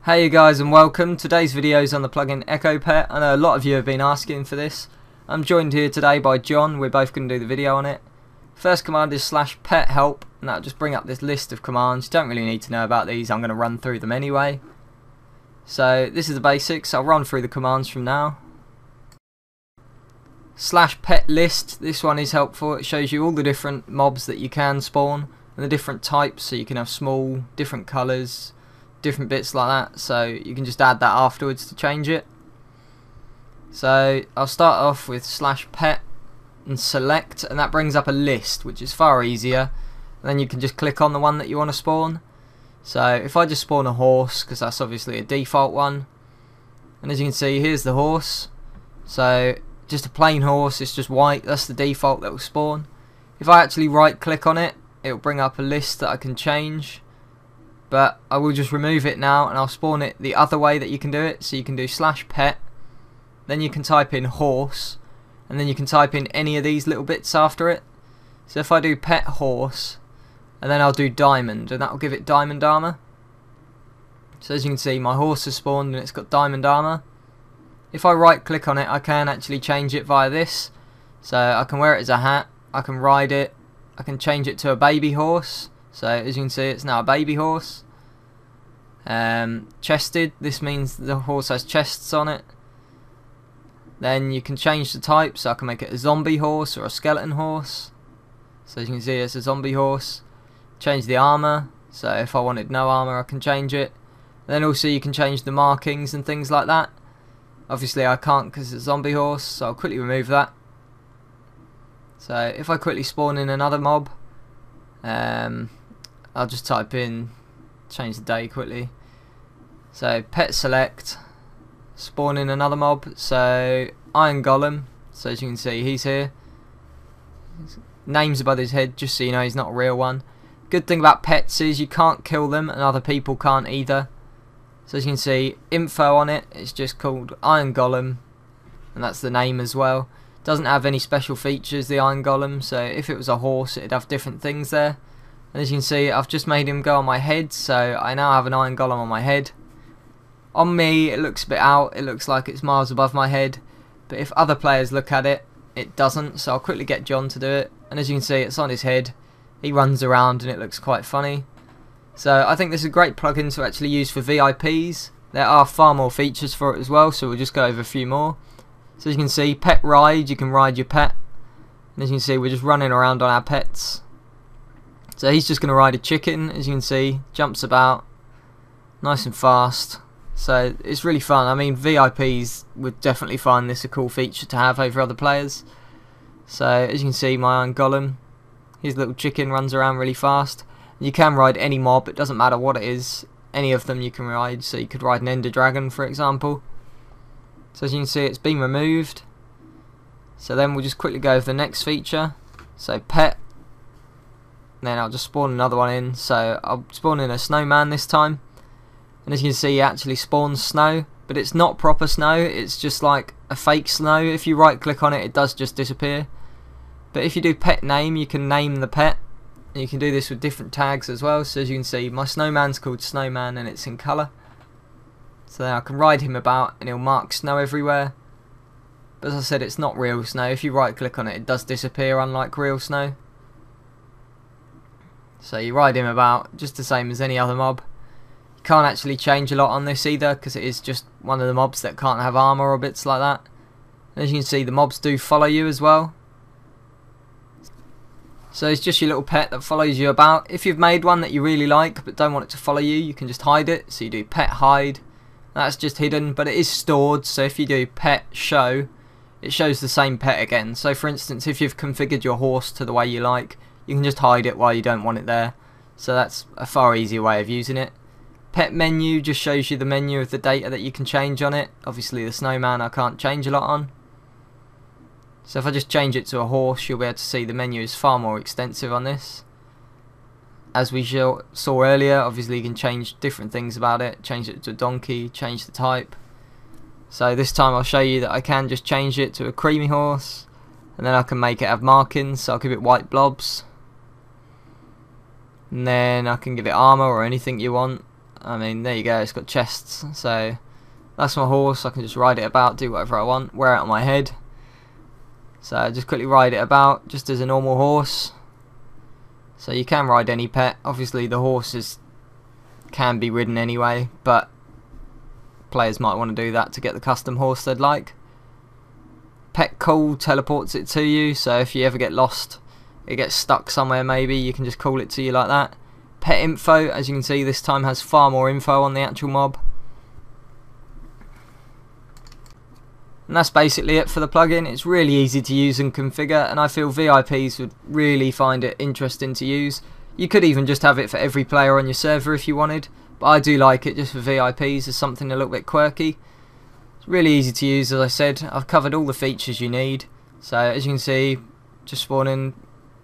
Hey you guys and welcome. Today's video is on the plugin Echo Pet. I know a lot of you have been asking for this. I'm joined here today by John. We're both going to do the video on it. First command is /pet help, and that'll just bring up this list of commands. You don't really need to know about these, I'm going to run through them anyway. So this is the basics. I'll run through the commands from now. /pet list, this one is helpful. It shows you all the different mobs that you can spawn and the different types, so you can have small, different colours, different bits like that, so you can just add that afterwards to change it. So I'll start off with /pet and select, and that brings up a list, which is far easier. And then you can just click on the one that you want to spawn. So if I just spawn a horse, because that's obviously a default one, and as you can see, here's the horse. So just a plain horse, it's just white, that's the default that will spawn. If I actually right click on it, it will bring up a list that I can change. But I will just remove it now, and I'll spawn it the other way that you can do it. So you can do /pet, then you can type in horse, and then you can type in any of these little bits after it. So if I do pet horse, and then I'll do diamond, and that will give it diamond armor. So as you can see, my horse has spawned and it's got diamond armor. If I right click on it, I can actually change it via this. So I can wear it as a hat, I can ride it, I can change it to a baby horse. So as you can see, it's now a baby horse. Chested, this means the horse has chests on it. Then you can change the type, so I can make it a zombie horse or a skeleton horse. So as you can see, it's a zombie horse. Change the armor, so if I wanted no armor, I can change it. Then also you can change the markings and things like that. Obviously I can't because it's a zombie horse, so I'll quickly remove that. So if I quickly spawn in another mob, I'll just type in, change the day quickly. So pet select, spawn in another mob, so Iron Golem. So as you can see, he's here. Name's above his head, just so you know he's not a real one. Good thing about pets is you can't kill them, and other people can't either. So as you can see, info on it, it's just called Iron Golem, and that's the name as well. Doesn't have any special features, the Iron Golem, so if it was a horse it'd have different things there. And as you can see, I've just made him go on my head, so I now have an Iron Golem on my head. On me it looks a bit out, it looks like it's miles above my head, but if other players look at it, it doesn't, so I'll quickly get John to do it. And as you can see, it's on his head, he runs around and it looks quite funny. So I think this is a great plugin to actually use for VIPs. There are far more features for it as well, so we'll just go over a few more. So as you can see, pet ride, you can ride your pet. And as you can see, we're just running around on our pets. So he's just going to ride a chicken, as you can see, jumps about, nice and fast. So it's really fun. I mean, VIPs would definitely find this a cool feature to have over other players. So as you can see, my Iron Golem, his little chicken runs around really fast. You can ride any mob, it doesn't matter what it is, any of them you can ride. So you could ride an Ender Dragon, for example. So as you can see, it's been removed. So then we'll just quickly go over the next feature. So pet. Then I'll just spawn another one in. So I'll spawn in a snowman this time. And as you can see, it actually spawns snow. But it's not proper snow, it's just like a fake snow. If you right click on it, it does just disappear. But if you do pet name, you can name the pet. And you can do this with different tags as well. So as you can see, my snowman's called Snowman and it's in colour. So then I can ride him about and he'll mark snow everywhere. But as I said, it's not real snow. If you right click on it, it does disappear, unlike real snow. So you ride him about just the same as any other mob. You can't actually change a lot on this either, because it is just one of the mobs that can't have armor or bits like that. And as you can see, the mobs do follow you as well. So it's just your little pet that follows you about. If you've made one that you really like but don't want it to follow you, you can just hide it. So you do pet hide. That's just hidden, but it is stored. So if you do pet show, it shows the same pet again. So for instance, if you've configured your horse to the way you like, you can just hide it while you don't want it there. So that's a far easier way of using it. Pet menu just shows you the menu of the data that you can change on it. Obviously the snowman I can't change a lot on. So if I just change it to a horse, you'll be able to see the menu is far more extensive on this. As we saw earlier, obviously you can change different things about it. Change it to a donkey, change the type. So this time I'll show you that I can just change it to a creamy horse. And then I can make it have markings, so I'll give it white blobs. And then I can give it armor or anything you want. I mean, there you go, it's got chests. So that's my horse. I can just ride it about, do whatever I want, wear it on my head. So just quickly ride it about just as a normal horse. So you can ride any pet. Obviously the horses can be ridden anyway, but players might want to do that to get the custom horse they'd like. Pet call teleports it to you, so if you ever get lost, it gets stuck somewhere maybe, you can just call it to you like that. Pet info, as you can see, this time has far more info on the actual mob. And that's basically it for the plugin. It's really easy to use and configure, and I feel VIPs would really find it interesting to use. You could even just have it for every player on your server if you wanted, but I do like it just for VIPs as something a little bit quirky. It's really easy to use, as I said. I've covered all the features you need. So as you can see, just spawning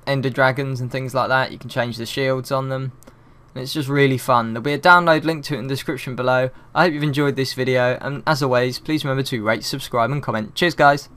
ender dragons and things like that. You can change the shields on them, and it's just really fun. There'll be a download link to it in the description below. I hope you've enjoyed this video, and as always, please remember to rate, subscribe and comment. Cheers guys!